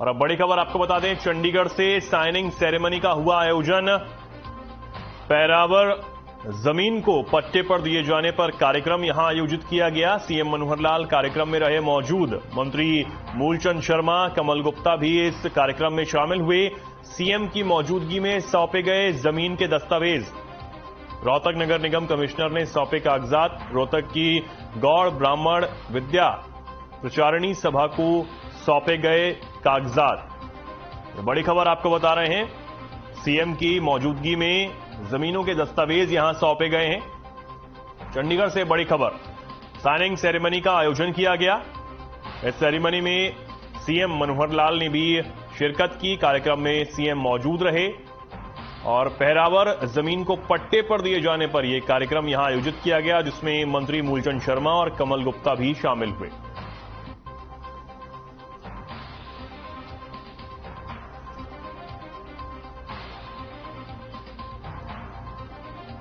और अब बड़ी खबर आपको बता दें, चंडीगढ़ से साइनिंग सेरेमनी का हुआ आयोजन। पैरावर जमीन को पट्टे पर दिए जाने पर कार्यक्रम यहां आयोजित किया गया। सीएम मनोहर लाल कार्यक्रम में रहे मौजूद। मंत्री मूलचंद शर्मा, कमल गुप्ता भी इस कार्यक्रम में शामिल हुए। सीएम की मौजूदगी में सौंपे गए जमीन के दस्तावेज। रोहतक नगर निगम कमिश्नर ने सौंपे कागजात। रोहतक की गौड़ ब्राह्मण विद्या प्रचारिणी सभा को सौंपे गए कागजात। बड़ी खबर आपको बता रहे हैं, सीएम की मौजूदगी में जमीनों के दस्तावेज यहां सौंपे गए हैं। चंडीगढ़ से बड़ी खबर, साइनिंग सेरेमनी का आयोजन किया गया। इस सेरेमनी में सीएम मनोहर लाल ने भी शिरकत की। कार्यक्रम में सीएम मौजूद रहे और पहरावर जमीन को पट्टे पर दिए जाने पर यह कार्यक्रम यहां आयोजित किया गया, जिसमें मंत्री मूलचंद शर्मा और कमल गुप्ता भी शामिल हुए।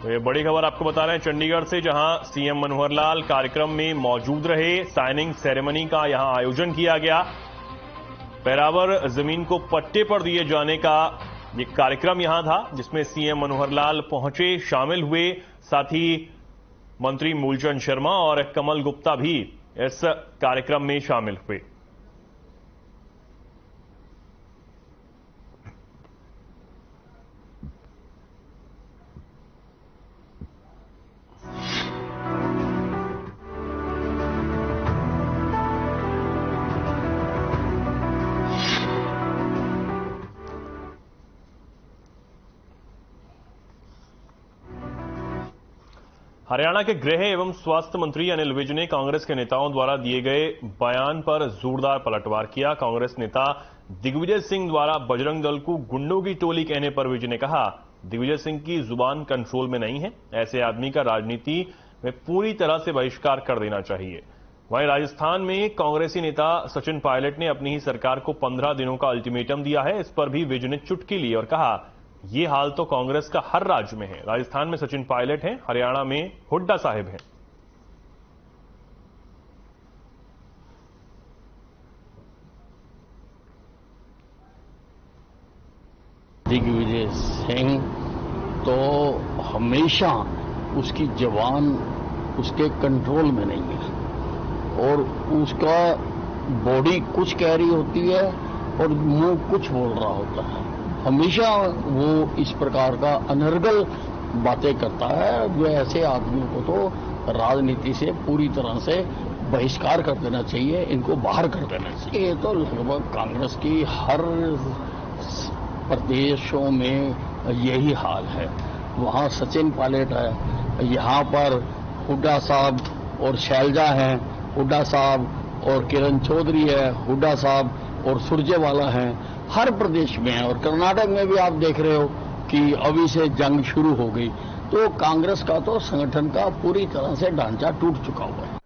तो ये बड़ी खबर आपको बता रहे हैं चंडीगढ़ से, जहां सीएम मनोहर लाल कार्यक्रम में मौजूद रहे। साइनिंग सेरेमनी का यहां आयोजन किया गया। पैरावर जमीन को पट्टे पर दिए जाने का ये कार्यक्रम यहां था, जिसमें सीएम मनोहर लाल पहुंचे, शामिल हुए। साथ ही मंत्री मूलचंद शर्मा और कमल गुप्ता भी इस कार्यक्रम में शामिल हुए। हरियाणा के गृह एवं स्वास्थ्य मंत्री अनिल विज ने कांग्रेस के नेताओं द्वारा दिए गए बयान पर जोरदार पलटवार किया। कांग्रेस नेता दिग्विजय सिंह द्वारा बजरंग दल को गुंडों की टोली कहने पर विज ने कहा, दिग्विजय सिंह की जुबान कंट्रोल में नहीं है। ऐसे आदमी का राजनीति में पूरी तरह से बहिष्कार कर देना चाहिए। वहीं राजस्थान में कांग्रेसी नेता सचिन पायलट ने अपनी ही सरकार को 15 दिनों का अल्टीमेटम दिया है। इस पर भी विज ने चुटकी ली और कहा, ये हाल तो कांग्रेस का हर राज्य में है। राजस्थान में सचिन पायलट हैं, हरियाणा में हुड्डा साहिब हैं। दिग्विजय सिंह तो हमेशा उसकी जवान उसके कंट्रोल में नहीं है और उसका बॉडी कुछ कह रही होती है और मुंह कुछ बोल रहा होता है। हमेशा वो इस प्रकार का अनर्गल बातें करता है। जो ऐसे आदमियों को तो राजनीति से पूरी तरह से बहिष्कार कर देना चाहिए, इनको बाहर कर देना चाहिए। ये तो लगभग कांग्रेस की हर प्रदेशों में यही हाल है। वहाँ सचिन पायलट है, यहाँ पर हुड्डा साहब और शैलजा हैं, हुड्डा साहब और किरण चौधरी है, हुड्डा साहब और सुरजेवाला हैं। हर प्रदेश में है और कर्नाटक में भी आप देख रहे हो कि अभी से जंग शुरू हो गई। तो कांग्रेस का तो संगठन का पूरी तरह से ढांचा टूट चुका हुआ है।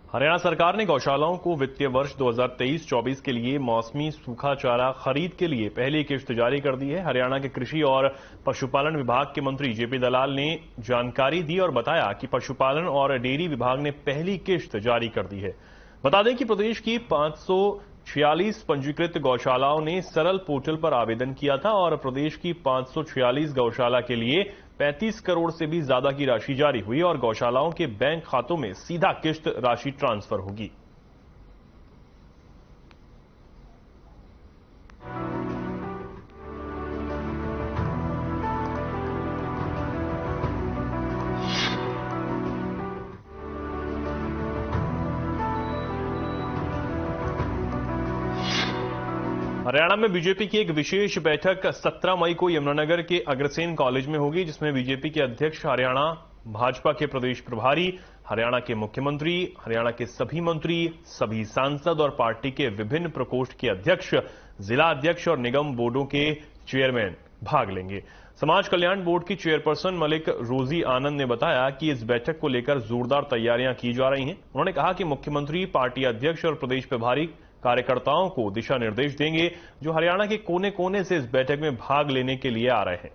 हरियाणा सरकार ने गौशालाओं को वित्तीय वर्ष 2023-24 के लिए मौसमी सूखा चारा खरीद के लिए पहली किश्त जारी कर दी है। हरियाणा के कृषि और पशुपालन विभाग के मंत्री जेपी दलाल ने जानकारी दी और बताया कि पशुपालन और डेयरी विभाग ने पहली किश्त जारी कर दी है। बता दें कि प्रदेश की 546 पंजीकृत गौशालाओं ने सरल पोर्टल पर आवेदन किया था और प्रदेश की 546 गौशाला के लिए 35 करोड़ से भी ज्यादा की राशि जारी हुई और गौशालाओं के बैंक खातों में सीधा किश्त राशि ट्रांसफर होगी। हरियाणा में बीजेपी की एक विशेष बैठक 17 मई को यमुनानगर के अग्रसेन कॉलेज में होगी, जिसमें बीजेपी के अध्यक्ष, हरियाणा भाजपा के प्रदेश प्रभारी, हरियाणा के मुख्यमंत्री, हरियाणा के सभी मंत्री, सभी सांसद और पार्टी के विभिन्न प्रकोष्ठ के अध्यक्ष, जिला अध्यक्ष और निगम बोर्डों के चेयरमैन भाग लेंगे। समाज कल्याण बोर्ड की चेयरपर्सन मलिक रोजी आनंद ने बताया कि इस बैठक को लेकर जोरदार तैयारियां की जा रही हैं। उन्होंने कहा कि मुख्यमंत्री, पार्टी अध्यक्ष और प्रदेश प्रभारी कार्यकर्ताओं को दिशा निर्देश देंगे, जो हरियाणा के कोने कोने से इस बैठक में भाग लेने के लिए आ रहे हैं।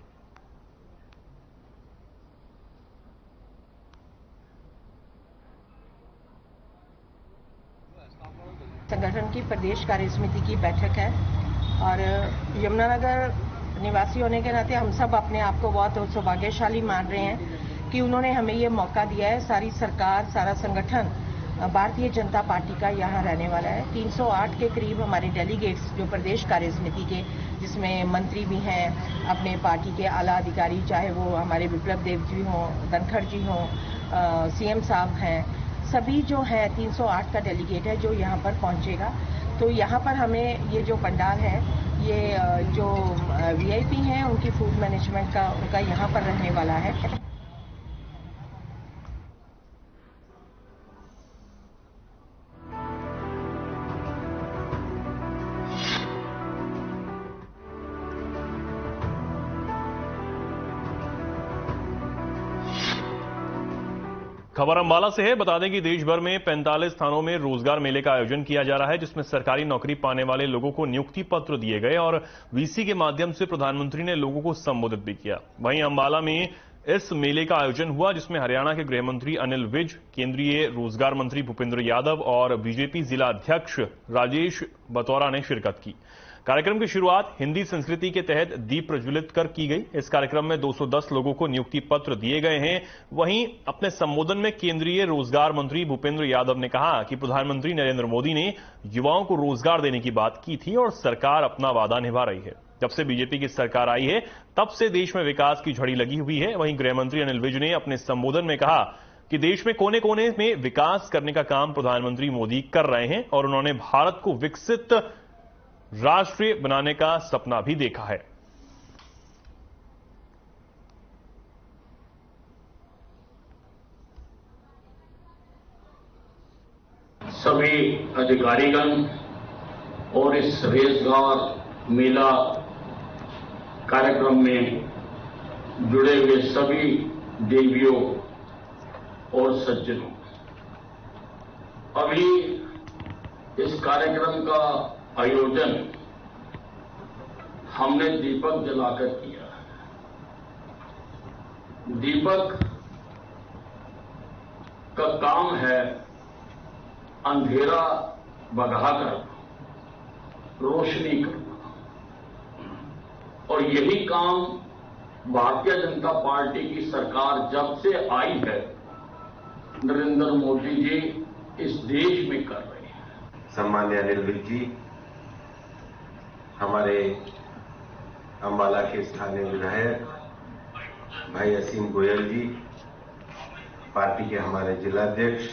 संगठन की प्रदेश कार्य समिति की बैठक है और यमुनानगर निवासी होने के नाते हम सब अपने आप को बहुत सौभाग्यशाली मान रहे हैं कि उन्होंने हमें ये मौका दिया है। सारी सरकार, सारा संगठन भारतीय जनता पार्टी का यहाँ रहने वाला है। 308 के करीब हमारे डेलीगेट्स जो प्रदेश कार्य समिति के, जिसमें मंत्री भी हैं, अपने पार्टी के आला अधिकारी, चाहे वो हमारे विप्लव देव जी हों, धनखड़ जी हों, सीएम साहब हैं, सभी जो है 308 का डेलीगेट है जो यहाँ पर पहुँचेगा। तो यहाँ पर हमें ये जो पंडाल है, ये जो वीआईपी हैं उनकी फूड मैनेजमेंट का उनका यहाँ पर रहने वाला है। खबर अंबाला से है। बता दें कि देश भर में 45 स्थानों में रोजगार मेले का आयोजन किया जा रहा है, जिसमें सरकारी नौकरी पाने वाले लोगों को नियुक्ति पत्र दिए गए और वीसी के माध्यम से प्रधानमंत्री ने लोगों को संबोधित भी किया। वहीं अंबाला में इस मेले का आयोजन हुआ, जिसमें हरियाणा के गृह मंत्री अनिल विज, केंद्रीय रोजगार मंत्री भूपेंद्र यादव और बीजेपी जिला अध्यक्ष राजेश बतौरा ने शिरकत की। कार्यक्रम की शुरुआत हिंदी संस्कृति के तहत दीप प्रज्वलित कर की गई। इस कार्यक्रम में 210 लोगों को नियुक्ति पत्र दिए गए हैं। वहीं अपने संबोधन में केंद्रीय रोजगार मंत्री भूपेंद्र यादव ने कहा कि प्रधानमंत्री नरेंद्र मोदी ने युवाओं को रोजगार देने की बात की थी और सरकार अपना वादा निभा रही है। जब से बीजेपी की सरकार आई है, तब से देश में विकास की झड़ी लगी हुई है। वहीं गृह मंत्री अनिल विज ने अपने संबोधन में कहा कि देश में कोने कोने में विकास करने का काम प्रधानमंत्री मोदी कर रहे हैं और उन्होंने भारत को विकसित राष्ट्र बनाने का सपना भी देखा है। सभी अधिकारीगण और इस रोजगार मेला कार्यक्रम में जुड़े हुए सभी देवियों और सज्जनों, अभी इस कार्यक्रम का आयोजन हमने दीपक जलाकर किया है। दीपक का काम है अंधेरा भगाकर रोशनी करना, और यही काम भारतीय जनता पार्टी की सरकार जब से आई है, नरेंद्र मोदी जी इस देश में कर रहे हैं। सम्माननीय अनिल विज जी, हमारे अंबाला के स्थानीय विधायक भाई असीम गोयल जी, पार्टी के हमारे जिलाध्यक्ष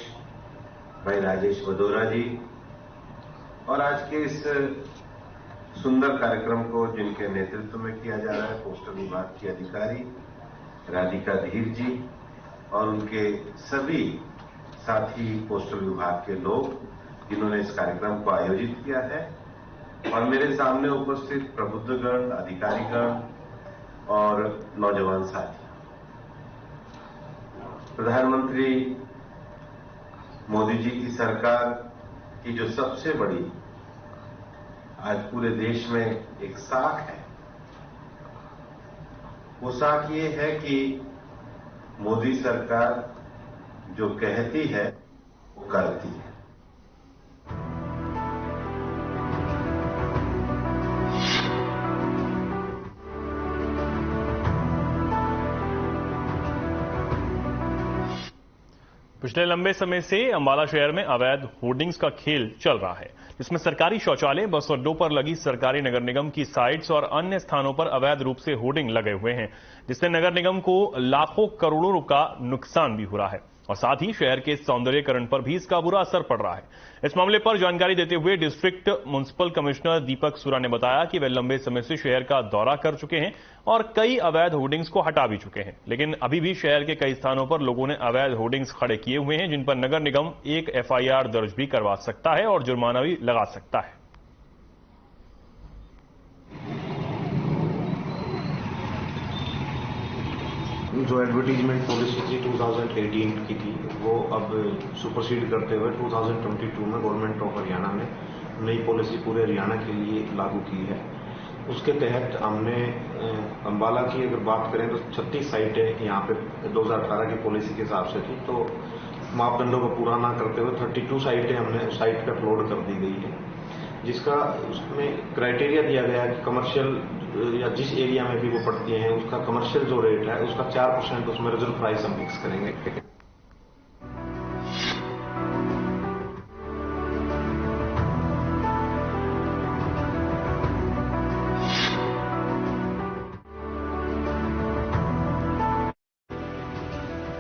भाई राजेश बतौरा जी, और आज के इस सुंदर कार्यक्रम को जिनके नेतृत्व में किया जा रहा है, पोस्टल विभाग की अधिकारी राधिका धीर जी और उनके सभी साथी पोस्टल विभाग के लोग जिन्होंने इस कार्यक्रम को आयोजित किया है, और मेरे सामने उपस्थित प्रबुद्धगण, अधिकारीगण और नौजवान साथी। प्रधानमंत्री मोदी जी की सरकार की जो सबसे बड़ी आज पूरे देश में एक साख है, वो साख ये है कि मोदी सरकार जो कहती है वो करती है। पिछले लंबे समय से अंबाला शहर में अवैध होर्डिंग्स का खेल चल रहा है, जिसमें सरकारी शौचालय, बस अड्डों पर लगी सरकारी नगर निगम की साइट्स और अन्य स्थानों पर अवैध रूप से होर्डिंग लगे हुए हैं, जिससे नगर निगम को लाखों करोड़ों रुपए का नुकसान भी हो रहा है और साथ ही शहर के सौंदर्यीकरण पर भी इसका बुरा असर पड़ रहा है। इस मामले पर जानकारी देते हुए डिस्ट्रिक्ट म्युनिसिपल कमिश्नर दीपक सुरा ने बताया कि वे लंबे समय से शहर का दौरा कर चुके हैं और कई अवैध होर्डिंग्स को हटा भी चुके हैं, लेकिन अभी भी शहर के कई स्थानों पर लोगों ने अवैध होर्डिंग्स खड़े किए हुए हैं, जिन पर नगर निगम एक एफआईआर दर्ज भी करवा सकता है और जुर्माना भी लगा सकता है। जो एडवर्टीजमेंट पॉलिसी थी 2018 की थी, वो अब सुपरसीड करते हुए 2022 में गवर्नमेंट ऑफ हरियाणा ने नई पॉलिसी पूरे हरियाणा के लिए लागू की है। उसके तहत हमने अंबाला की अगर बात करें तो 36 साइटें यहाँ पे 2018 की पॉलिसी के हिसाब से थी, तो मापदंडों को पूरा ना करते हुए 32 साइटें हमने साइट पे अपलोड कर दी गई है, जिसका उसमें क्राइटेरिया दिया गया है कि कमर्शियल या जिस एरिया में भी वो पड़ती हैं उसका कमर्शियल जो रेट है उसका 4% उसमें रिजर्व प्राइस हम फिक्स करेंगे।